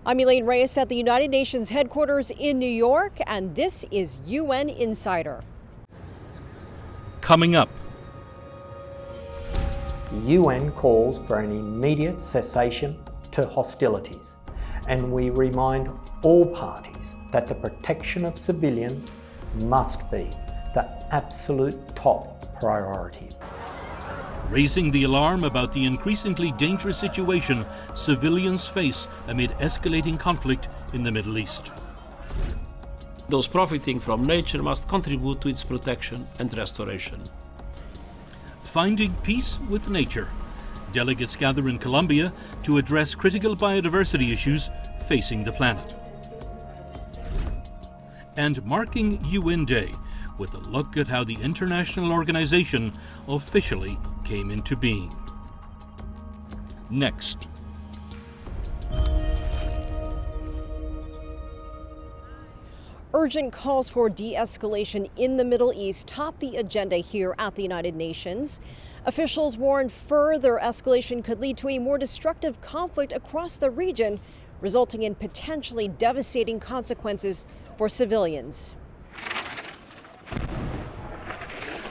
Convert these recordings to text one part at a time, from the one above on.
I'm Elaine Reyes at the United Nations headquarters in New York, and this is UN Insider. Coming up. The UN calls for an immediate cessation to hostilities, and we remind all parties that the protection of civilians must be the absolute top priority. Raising the alarm about the increasingly dangerous situation civilians face amid escalating conflict in the Middle East. Those profiting from nature must contribute to its protection and restoration. Finding peace with nature. Delegates gather in Colombia to address critical biodiversity issues facing the planet. And marking UN Day with a look at how the international organization officially came into being. Next. Urgent calls for de-escalation in the Middle East top the agenda here at the United Nations. Officials warn further escalation could lead to a more destructive conflict across the region, resulting in potentially devastating consequences for civilians.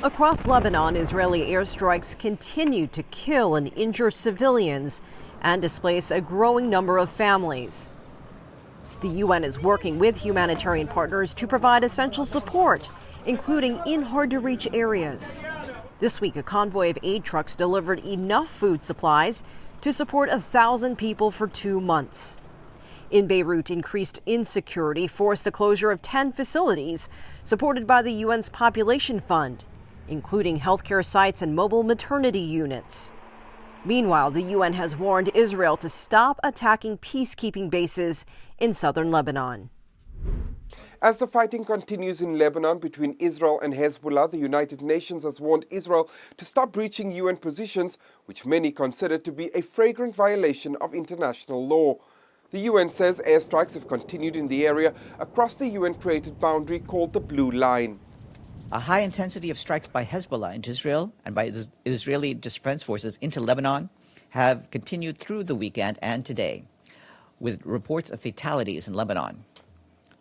Across Lebanon, Israeli airstrikes continue to kill and injure civilians and displace a growing number of families. The UN is working with humanitarian partners to provide essential support, including in hard-to-reach areas. This week, a convoy of aid trucks delivered enough food supplies to support 1,000 people for 2 months. In Beirut, increased insecurity forced the closure of 10 facilities supported by the UN's Population Fund, including healthcare sites and mobile maternity units. Meanwhile, the UN has warned Israel to stop attacking peacekeeping bases in southern Lebanon. As the fighting continues in Lebanon between Israel and Hezbollah, the United Nations has warned Israel to stop breaching UN positions, which many consider to be a flagrant violation of international law. The UN says airstrikes have continued in the area across the UN-created boundary called the Blue Line. A high intensity of strikes by Hezbollah into Israel and by the Israeli Defense Forces into Lebanon have continued through the weekend and today, with reports of fatalities in Lebanon.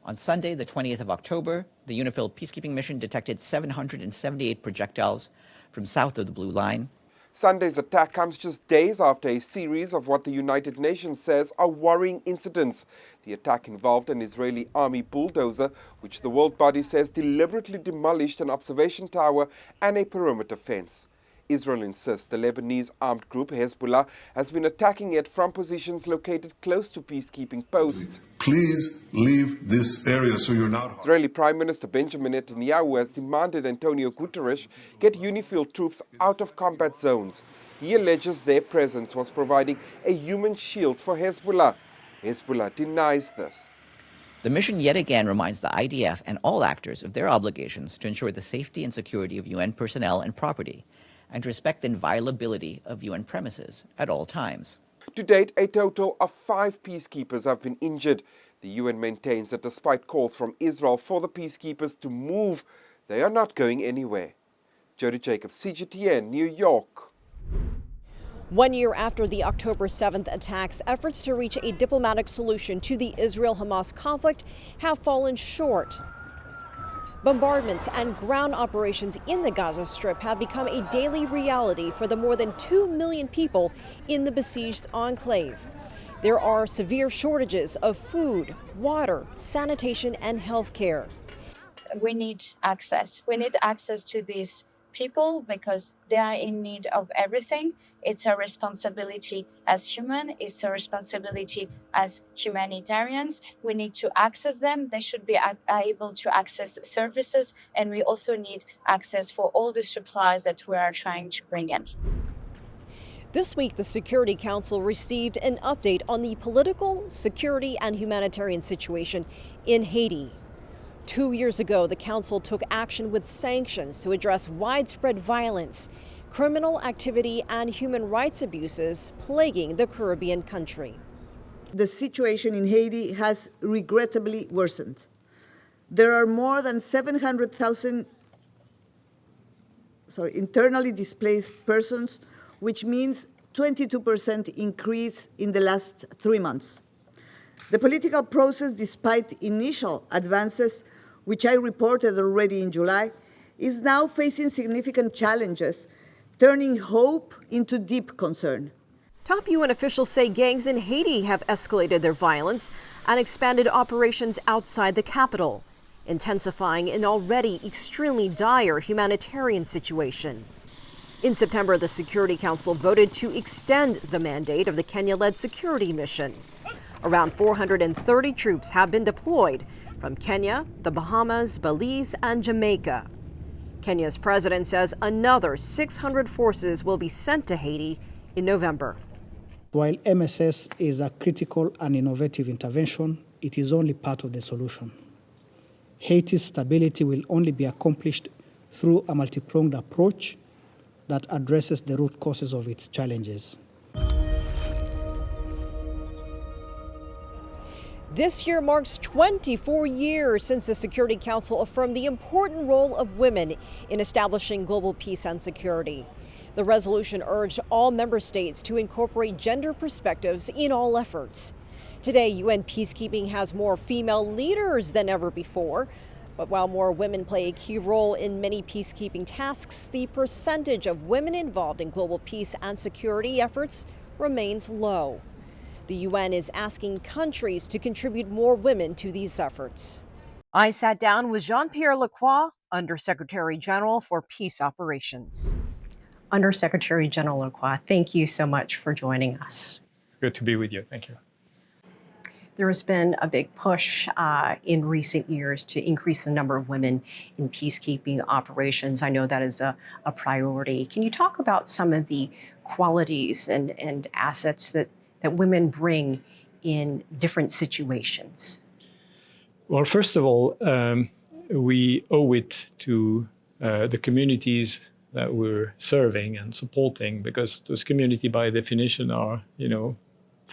On Sunday, the 20th of October, the UNIFIL peacekeeping mission detected 778 projectiles from south of the Blue Line. Sunday's attack comes just days after a series of what the United Nations says are worrying incidents. The attack involved an Israeli army bulldozer, which the world body says deliberately demolished an observation tower and a perimeter fence. Israel insists the Lebanese armed group Hezbollah has been attacking it from positions located close to peacekeeping posts. Please leave this area so you're not harmed. Israeli Prime Minister Benjamin Netanyahu has demanded Antonio Guterres get UNIFIL troops out of combat zones. He alleges their presence was providing a human shield for Hezbollah. Hezbollah denies this. The mission yet again reminds the IDF and all actors of their obligations to ensure the safety and security of UN personnel and property, and to respect the inviolability of UN premises at all times. To date, a total of 5 peacekeepers have been injured. The UN maintains that despite calls from Israel for the peacekeepers to move, they are not going anywhere. Jody Jacobs, CGTN, New York. 1 year after the October 7th attacks, efforts to reach a diplomatic solution to the Israel-Hamas conflict have fallen short. Bombardments and ground operations in the Gaza Strip have become a daily reality for the more than 2 million people in the besieged enclave. There are severe shortages of food, water, sanitation, and health care. We need access. We need access to these people because they are in need of everything. It's a responsibility as human. It's a responsibility as humanitarians. We need to access them. They should be able to access services. And we also need access for all the supplies that we are trying to bring in. This week, the Security Council received an update on the political, security, and humanitarian situation in Haiti. 2 years ago, the Council took action with sanctions to address widespread violence, criminal activity, and human rights abuses plaguing the Caribbean country. The situation in Haiti has regrettably worsened. There are more than 700,000 internally displaced persons, which means 22% increase in the last 3 months. The political process, despite initial advances, which I reported already in July, is now facing significant challenges, turning hope into deep concern. Top UN officials say gangs in Haiti have escalated their violence and expanded operations outside the capital, intensifying an already extremely dire humanitarian situation. In September, the Security Council voted to extend the mandate of the Kenya-led security mission. Around 430 troops have been deployed from Kenya, the Bahamas, Belize, and Jamaica. Kenya's president says another 600 forces will be sent to Haiti in November. While MSS is a critical and innovative intervention, it is only part of the solution. Haiti's stability will only be accomplished through a multi-pronged approach that addresses the root causes of its challenges. This year marks 24 years since the Security Council affirmed the important role of women in establishing global peace and security. The resolution urged all member states to incorporate gender perspectives in all efforts. Today, UN peacekeeping has more female leaders than ever before. But while more women play a key role in many peacekeeping tasks, the percentage of women involved in global peace and security efforts remains low. The UN is asking countries to contribute more women to these efforts. I sat down with Jean-Pierre Lacroix, Undersecretary General for Peace Operations. Undersecretary General Lacroix, thank you so much for joining us. Good to be with you. Thank you. There has been a big push in recent years to increase the number of women in peacekeeping operations. I know that is a priority. Can you talk about some of the qualities and assets that women bring in different situations? Well, first of all, we owe it to the communities that we're serving and supporting, because those communities by definition are,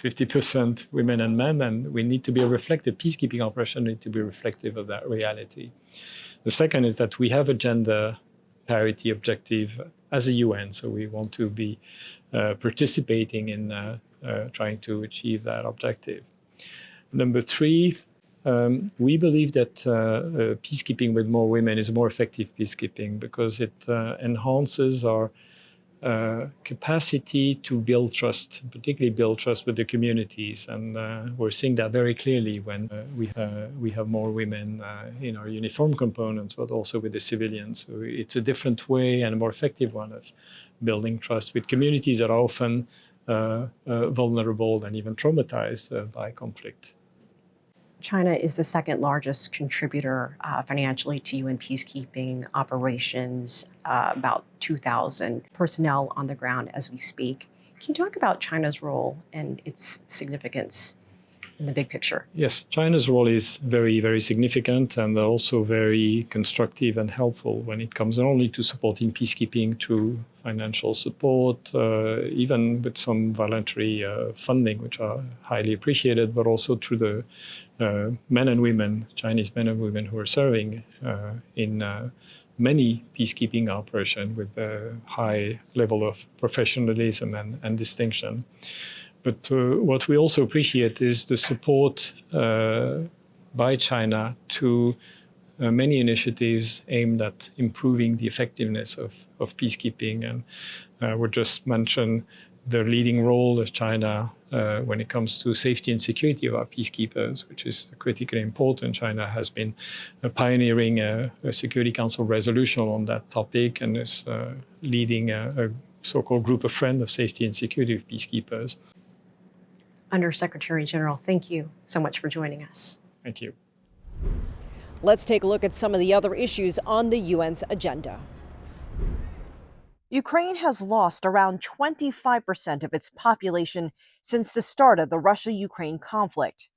50% women and men, and we need to be reflective. Peacekeeping operations need to be reflective of that reality. The second is that we have a gender parity objective as a UN, so we want to be participating in trying to achieve that objective. Number three, we believe that peacekeeping with more women is more effective peacekeeping because it enhances our capacity to build trust, particularly build trust with the communities. And we're seeing that very clearly when we have more women in our uniform components, but also with the civilians. So it's a different way and a more effective one of building trust with communities that are often vulnerable and even traumatized by conflict. China is the second largest contributor financially to UN peacekeeping operations, about 2,000 personnel on the ground as we speak. Can you talk about China's role and its significance in the big picture? Yes, China's role is very, very significant and also very constructive and helpful when it comes not only to supporting peacekeeping through financial support, even with some voluntary funding, which are highly appreciated, but also through the men and women, Chinese men and women who are serving in many peacekeeping operations with a high level of professionalism and distinction. But what we also appreciate is the support by China to many initiatives aimed at improving the effectiveness of peacekeeping. And we just mentioned the leading role of China when it comes to safety and security of our peacekeepers, which is critically important. China has been pioneering a Security Council resolution on that topic and is leading a so-called group of friends of safety and security of peacekeepers. Undersecretary General, thank you so much for joining us. Thank you. Let's take a look at some of the other issues on the UN's agenda. Ukraine has lost around 25% of its population since the start of the Russia-Ukraine conflict.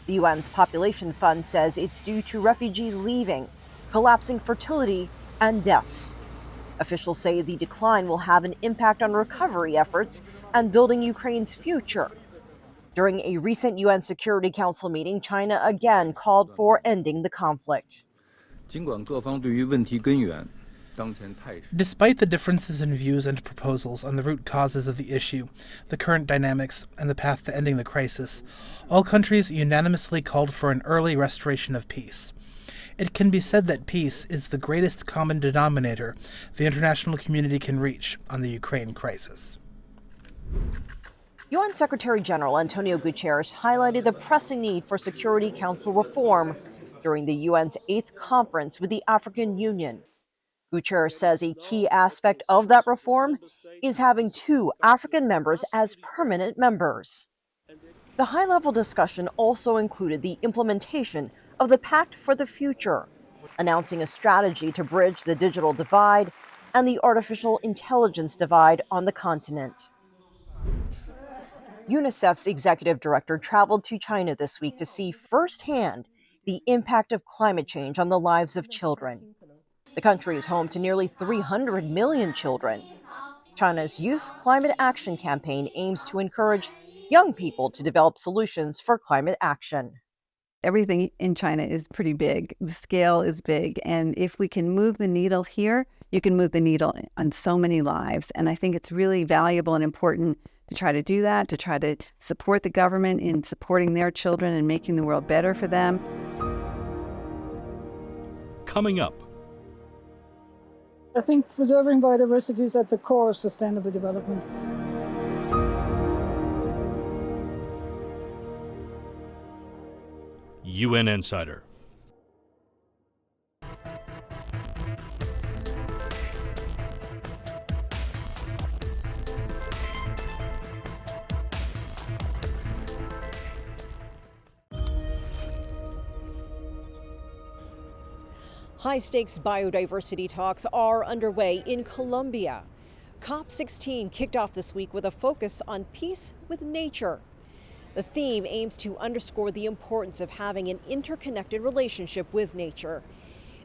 The UN's Population Fund says it's due to refugees leaving, collapsing fertility, and deaths. Officials say the decline will have an impact on recovery efforts and building Ukraine's future. During a recent UN Security Council meeting, China again called for ending the conflict. 尽管各方对于问题根源 Despite the differences in views and proposals on the root causes of the issue, the current dynamics, and the path to ending the crisis, all countries unanimously called for an early restoration of peace. It can be said that peace is the greatest common denominator the international community can reach on the Ukraine crisis. UN Secretary General Antonio Guterres highlighted the pressing need for Security Council reform during the UN's 8th conference with the African Union. Guterres says a key aspect of that reform is having 2 African members as permanent members. The high-level discussion also included the implementation of the Pact for the Future, announcing a strategy to bridge the digital divide and the artificial intelligence divide on the continent. UNICEF's executive director traveled to China this week to see firsthand the impact of climate change on the lives of children. The country is home to nearly 300 million children. China's Youth Climate Action Campaign aims to encourage young people to develop solutions for climate action. Everything in China is pretty big. The scale is big. And if we can move the needle here, you can move the needle on so many lives. And I think it's really valuable and important to try to do that, to try to support the government in supporting their children and making the world better for them. Coming up. I think preserving biodiversity is at the core of sustainable development. UN Insider. High-stakes biodiversity talks are underway in Colombia. COP16 kicked off this week with a focus on peace with nature. The theme aims to underscore the importance of having an interconnected relationship with nature.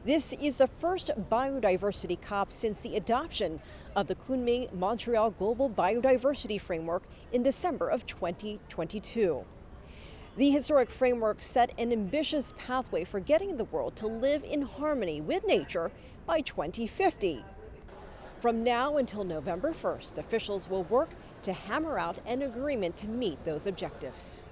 This is the first biodiversity COP since the adoption of the Kunming-Montreal Global Biodiversity Framework in December of 2022. The historic framework set an ambitious pathway for getting the world to live in harmony with nature by 2050. From now until November 1st, officials will work to hammer out an agreement to meet those objectives.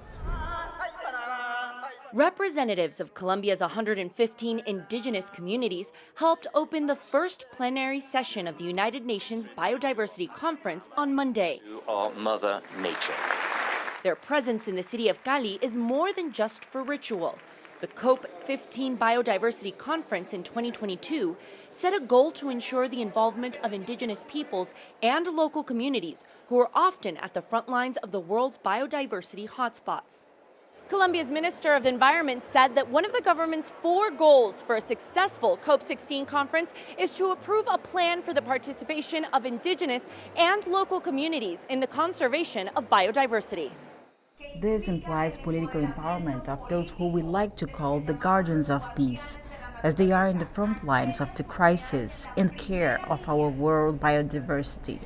Representatives of Colombia's 115 indigenous communities helped open the first plenary session of the United Nations Biodiversity Conference on Monday. To our Mother Nature. Their presence in the city of Cali is more than just for ritual. The COP16 Biodiversity Conference in 2022 set a goal to ensure the involvement of indigenous peoples and local communities who are often at the front lines of the world's biodiversity hotspots. Colombia's Minister of Environment said that one of the government's 4 goals for a successful COP16 conference is to approve a plan for the participation of indigenous and local communities in the conservation of biodiversity. This implies political empowerment of those who we like to call the guardians of peace, as they are in the front lines of the crisis and care of our world biodiversity.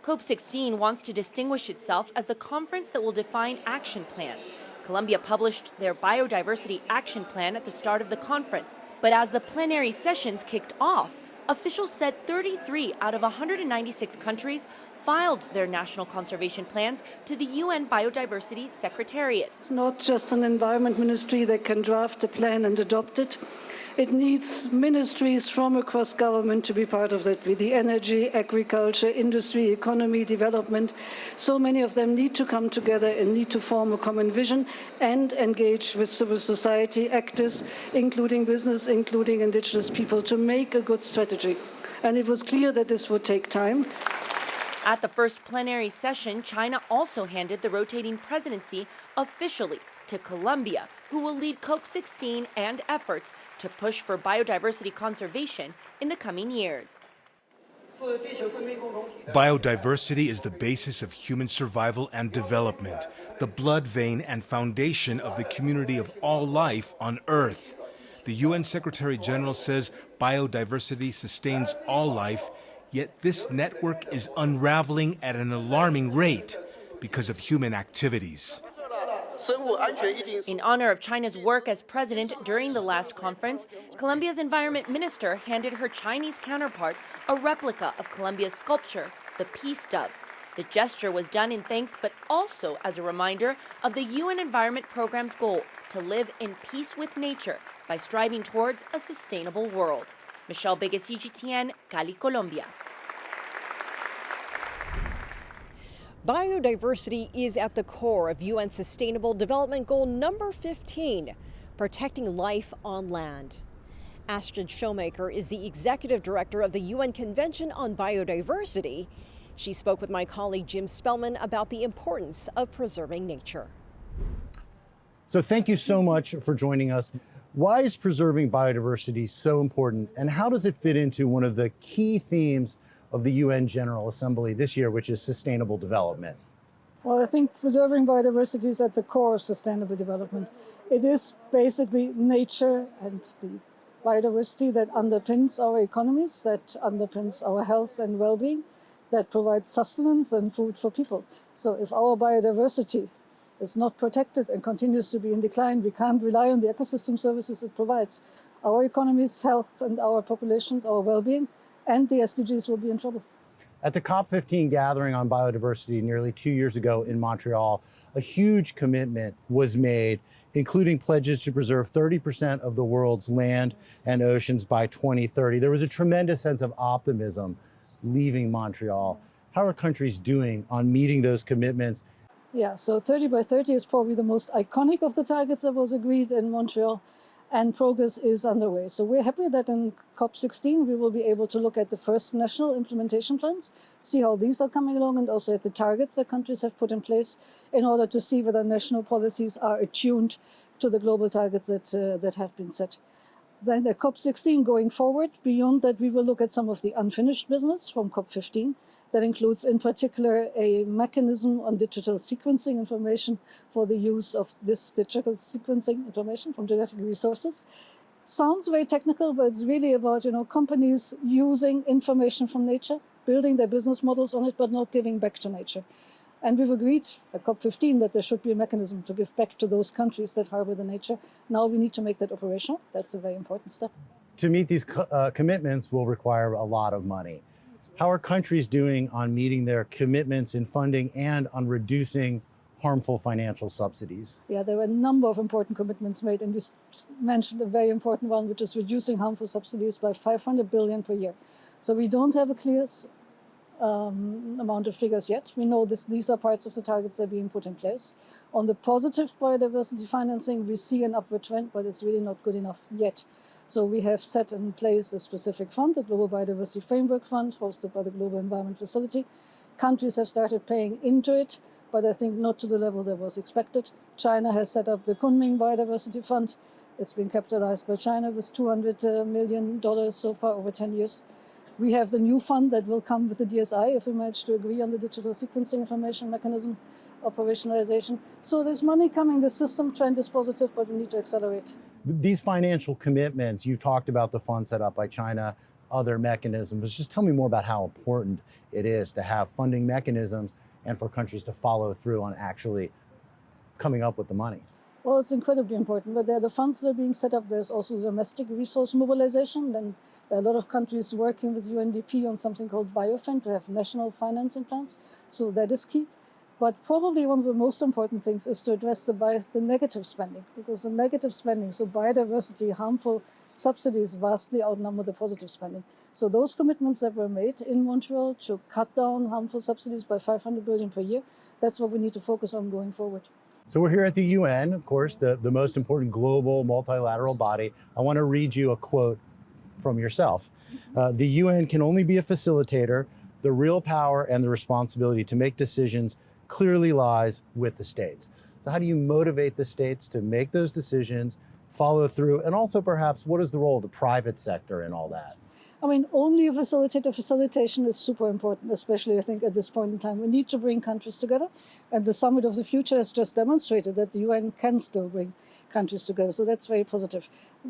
COP16 wants to distinguish itself as the conference that will define action plans. Colombia published their Biodiversity Action Plan at the start of the conference, but as the plenary sessions kicked off, officials said 33 out of 196 countries filed their national conservation plans to the UN Biodiversity Secretariat. It's not just an environment ministry that can draft a plan and adopt it. It needs ministries from across government to be part of that, with the energy, agriculture, industry, economy, development. So many of them need to come together and need to form a common vision and engage with civil society actors, including business, including indigenous people, to make a good strategy. And it was clear that this would take time. At the first plenary session, China also handed the rotating presidency officially to Colombia, who will lead COP16 and efforts to push for biodiversity conservation in the coming years. Biodiversity is the basis of human survival and development, the blood vein and foundation of the community of all life on Earth. The UN Secretary General says biodiversity sustains all life, yet this network is unraveling at an alarming rate because of human activities. In honor of China's work as president during the last conference, Colombia's environment minister handed her Chinese counterpart a replica of Colombia's sculpture, the Peace Dove. The gesture was done in thanks, but also as a reminder of the UN Environment Programme's goal to live in peace with nature by striving towards a sustainable world. Michelle Begues, CGTN, Cali, Colombia. Biodiversity is at the core of UN Sustainable Development Goal number 15, protecting life on land. Astrid Shoemaker is the executive director of the UN Convention on Biodiversity. She spoke with my colleague Jim Spellman about the importance of preserving nature. So thank you so much for joining us. Why is preserving biodiversity so important, and how does it fit into one of the key themes of the UN General Assembly this year, which is sustainable development? Well, I think preserving biodiversity is at the core of sustainable development. It is basically nature and the biodiversity that underpins our economies, that underpins our health and well-being, that provides sustenance and food for people. So if our biodiversity is not protected and continues to be in decline, we can't rely on the ecosystem services it provides. Our economy's health and our populations, our well-being, and the SDGs will be in trouble. At the COP15 gathering on biodiversity nearly 2 years ago in Montreal, a huge commitment was made, including pledges to preserve 30% of the world's land and oceans by 2030. There was a tremendous sense of optimism leaving Montreal. How are countries doing on meeting those commitments? Yeah, so 30 by 30 is probably the most iconic of the targets that was agreed in Montreal, and progress is underway. So we're happy that in COP16 we will be able to look at the first national implementation plans, see how these are coming along, and also at the targets that countries have put in place in order to see whether national policies are attuned to the global targets that have been set. Then the COP16 going forward, beyond that we will look at some of the unfinished business from COP15. That includes in particular a mechanism on digital sequencing information for the use of this digital sequencing information from genetic resources. Sounds very technical, but it's really about companies using information from nature, building their business models on it, but not giving back to nature. And we've agreed at COP15 that there should be a mechanism to give back to those countries that harbor the nature. Now we need to make that operational. That's a very important step. To meet these commitments will require a lot of money. How are countries doing on meeting their commitments in funding and on reducing harmful financial subsidies? Yeah, there were a number of important commitments made, and you mentioned a very important one, which is reducing harmful subsidies by 500 billion per year. So we don't have a clear amount of figures yet. We know these are parts of the targets that are being put in place. On the positive biodiversity financing, we see an upward trend, but it's really not good enough yet. So we have set in place a specific fund, the Global Biodiversity Framework Fund, hosted by the Global Environment Facility. Countries have started paying into it, but I think not to the level that was expected. China has set up the Kunming Biodiversity Fund. It's been capitalized by China with $200 million so far over 10 years. We have the new fund that will come with the DSI if we manage to agree on the digital sequencing information mechanism operationalization. So there's money coming. The system trend is positive, but we need to accelerate. These financial commitments, you talked about the fund set up by China, other mechanisms. Just tell me more about how important it is to have funding mechanisms and for countries to follow through on actually coming up with the money. Well, it's incredibly important, but there are the funds that are being set up. There's also domestic resource mobilization. Then there are a lot of countries working with UNDP on something called BioFin to have national financing plans. So that is key. But probably one of the most important things is to address the negative spending, because the negative spending, so biodiversity, harmful subsidies vastly outnumber the positive spending. So those commitments that were made in Montreal to cut down harmful subsidies by 500 billion per year, that's what we need to focus on going forward. So we're here at the UN, of course, the most important global multilateral body. I want to read you a quote from yourself. The UN can only be a facilitator. The real power and the responsibility to make decisions clearly lies with the states. So how do you motivate the states to make those decisions, follow through, and also perhaps what is the role of the private sector in all that? I mean, only a facilitator. Facilitation is super important, especially, I think, at this point in time. We need to bring countries together. And the Summit of the Future has just demonstrated that the UN can still bring countries together. So that's very positive.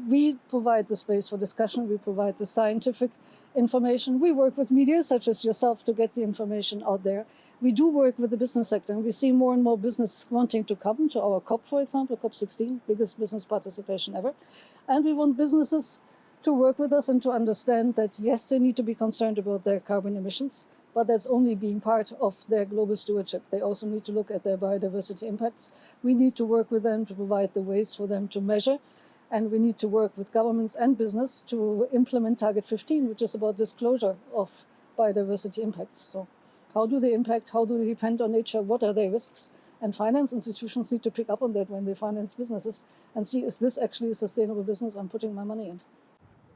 We provide the space for discussion. We provide the scientific information. We work with media, such as yourself, to get the information out there. We do work with the business sector, and we see more and more business wanting to come to our COP, for example, COP16, biggest business participation ever. And we want businesses to work with us and to understand that, yes, they need to be concerned about their carbon emissions, but that's only being part of their global stewardship. They also need to look at their biodiversity impacts. We need to work with them to provide the ways for them to measure, and we need to work with governments and business to implement Target 15, which is about disclosure of biodiversity impacts. So how do they impact? How do they depend on nature? What are their risks? And finance institutions need to pick up on that when they finance businesses and see, is this actually a sustainable business I'm putting my money in?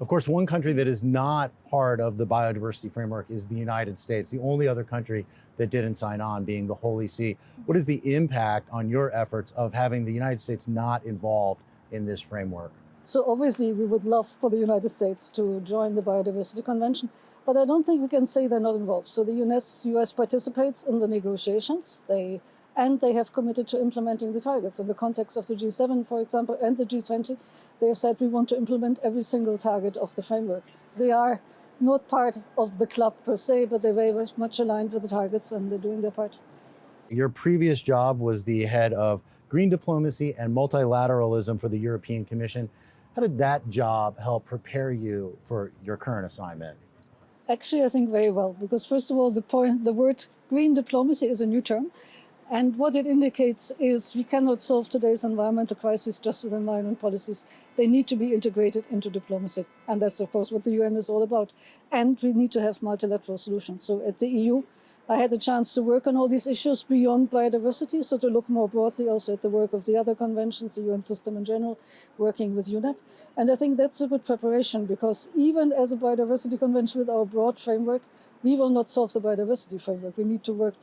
Of course, one country that is not part of the biodiversity framework is the United States, the only other country that didn't sign on being the Holy See. What is the impact on your efforts of having the United States not involved in this framework? So obviously we would love for the United States to join the Biodiversity Convention, but I don't think we can say they're not involved. So the US participates in the negotiations. They have committed to implementing the targets. In the context of the G7, for example, and the G20, they have said we want to implement every single target of the framework. They are not part of the club per se, but they're very much aligned with the targets and they're doing their part. Your previous job was the head of green diplomacy and multilateralism for the European Commission. How did that job help prepare you for your current assignment? Actually, I think very well, because first of all, the word green diplomacy is a new term. And what it indicates is we cannot solve today's environmental crisis just with environment policies. They need to be integrated into diplomacy. And that's, of course, what the UN is all about. And we need to have multilateral solutions. So at the EU, I had the chance to work on all these issues beyond biodiversity, so to look more broadly also at the work of the other conventions, the UN system in general, working with UNEP. And I think that's a good preparation, because even as a biodiversity convention with our broad framework, we will not solve the biodiversity framework. We need to work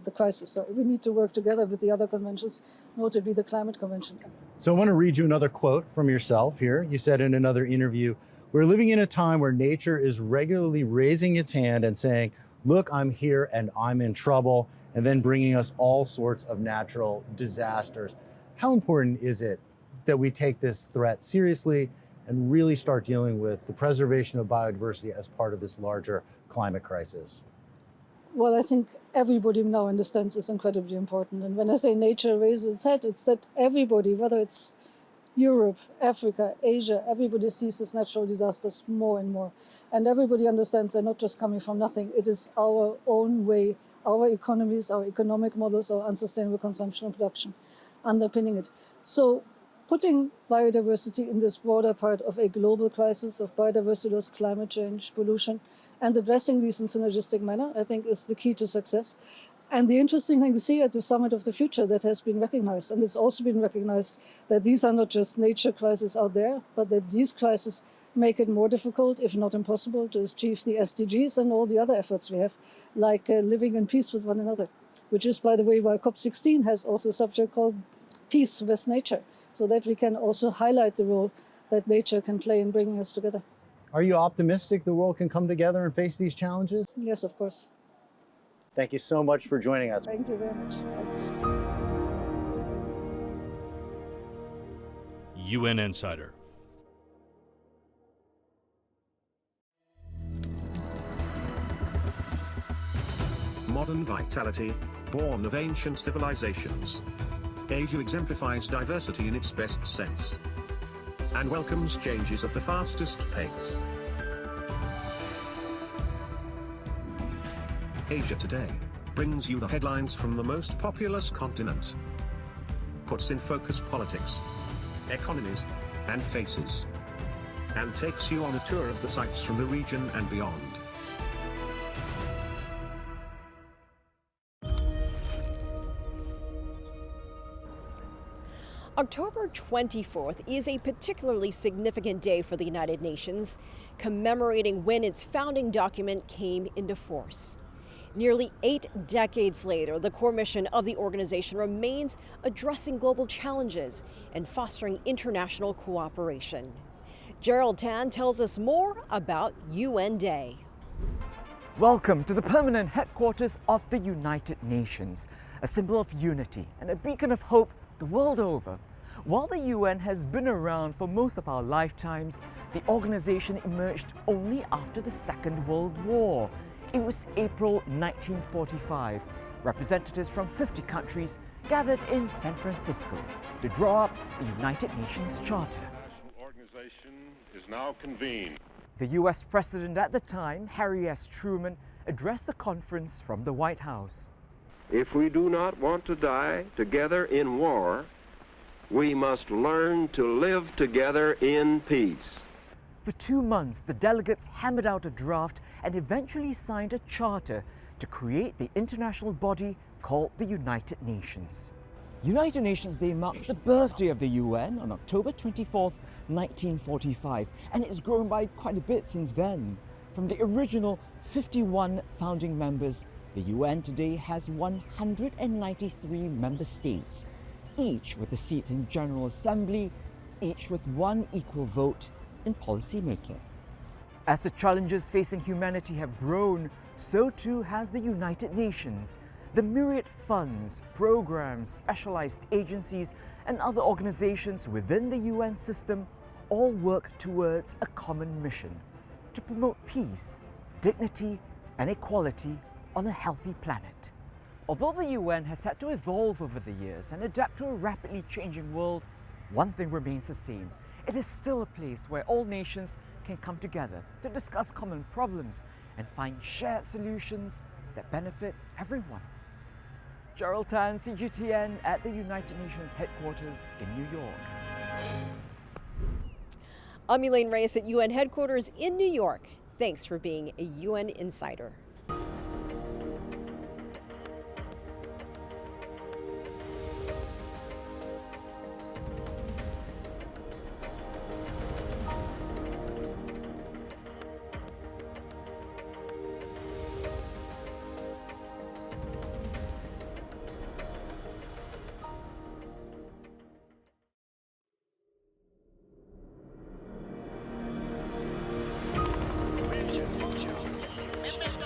the crisis. So we need to work together with the other conventions, notably the Climate Convention. So I want to read you another quote from yourself here. You said in another interview, "We're living in a time where nature is regularly raising its hand and saying, 'Look, I'm here and I'm in trouble,' and then bringing us all sorts of natural disasters." How important is it that we take this threat seriously and really start dealing with the preservation of biodiversity as part of this larger climate crisis? Well, I think everybody now understands it's incredibly important. And when I say nature raises its head, it's that everybody, whether it's Europe, Africa, Asia, everybody sees these natural disasters more and more. And everybody understands they're not just coming from nothing. It is our own way, our economies, our economic models, our unsustainable consumption and production underpinning it. So putting biodiversity in this broader part of a global crisis of biodiversity loss, climate change, pollution, and addressing these in synergistic manner, I think is the key to success. And the interesting thing to see at the Summit of the Future that has been recognized, and it's also been recognized that these are not just nature crises out there, but that these crises make it more difficult, if not impossible, to achieve the SDGs and all the other efforts we have, like living in peace with one another, which is, by the way, why COP16 has also a subject called Peace with Nature, so that we can also highlight the role that nature can play in bringing us together. Are you optimistic the world can come together and face these challenges? Yes, of course. Thank you so much for joining us. Thank you very much. Thanks. UN Insider. Modern vitality, born of ancient civilizations. Asia exemplifies diversity in its best sense and welcomes changes at the fastest pace. Asia Today brings you the headlines from the most populous continent, puts in focus politics, economies, and faces, and takes you on a tour of the sights from the region and beyond. October 24th is a particularly significant day for the United Nations, commemorating when its founding document came into force. Nearly 8 decades later, the core mission of the organization remains addressing global challenges and fostering international cooperation. Gerald Tan tells us more about UN Day. Welcome to the permanent headquarters of the United Nations, a symbol of unity and a beacon of hope the world over. While the UN has been around for most of our lifetimes, the organization emerged only after the Second World War. It was April 1945, representatives from 50 countries gathered in San Francisco to draw up the United Nations Charter. The organization is now convened. The U.S. President at the time, Harry S. Truman, addressed the conference from the White House. If we do not want to die together in war, we must learn to live together in peace. For 2 months, the delegates hammered out a draft and eventually signed a charter to create the international body called the United Nations. United Nations Day marks the birthday of the UN on October 24th, 1945, and it's grown by quite a bit since then. From the original 51 founding members, the UN today has 193 member states, each with a seat in General Assembly, each with one equal vote in policy making. As the challenges facing humanity have grown, so too has the United Nations. The myriad funds, programs, specialized agencies, and other organizations within the UN system all work towards a common mission: to promote peace, dignity, and equality on a healthy planet. Although the UN has had to evolve over the years and adapt to a rapidly changing world, one thing remains the same. It is still a place where all nations can come together to discuss common problems and find shared solutions that benefit everyone. Gerald Tan, CGTN at the United Nations headquarters in New York. I'm Elaine Reyes at UN headquarters in New York. Thanks for being a UN Insider.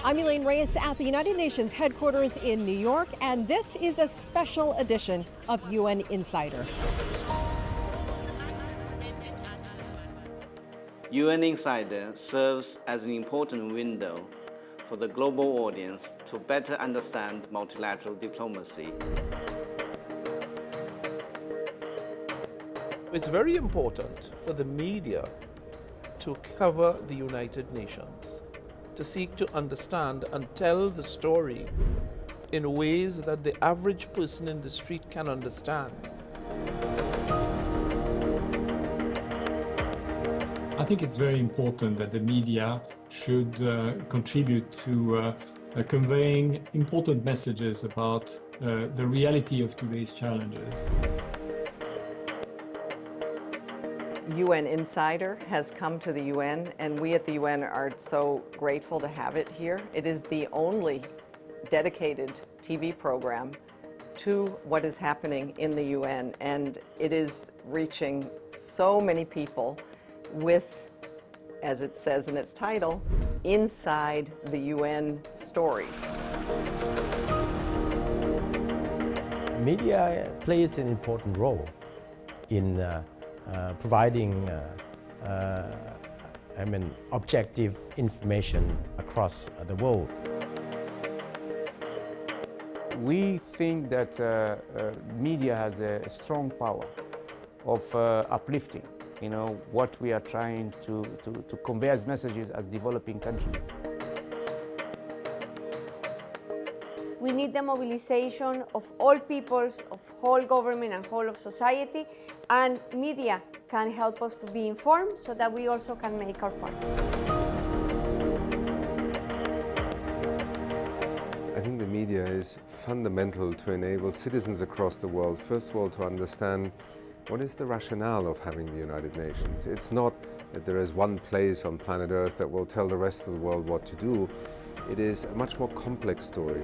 I'm Elaine Reyes at the United Nations headquarters in New York, and this is a special edition of UN Insider. UN Insider serves as an important window for the global audience to better understand multilateral diplomacy. It's very important for the media to cover the United Nations, to seek to understand and tell the story in ways that the average person in the street can understand. I think it's very important that the media should contribute to conveying important messages about the reality of today's challenges. UN Insider has come to the UN, and we at the UN are so grateful to have it here. It is the only dedicated TV program to what is happening in the UN, and it is reaching so many people with, as it says in its title, inside the UN stories. Media plays an important role in providing objective information across the world. We think that media has a strong power of uplifting, what we are trying to convey as messages as developing countries. We need the mobilization of all peoples, of whole government and whole of society, and media can help us to be informed so that we also can make our part. I think the media is fundamental to enable citizens across the world, first of all, to understand what is the rationale of having the United Nations. It's not that there is one place on planet Earth that will tell the rest of the world what to do. It is a much more complex story.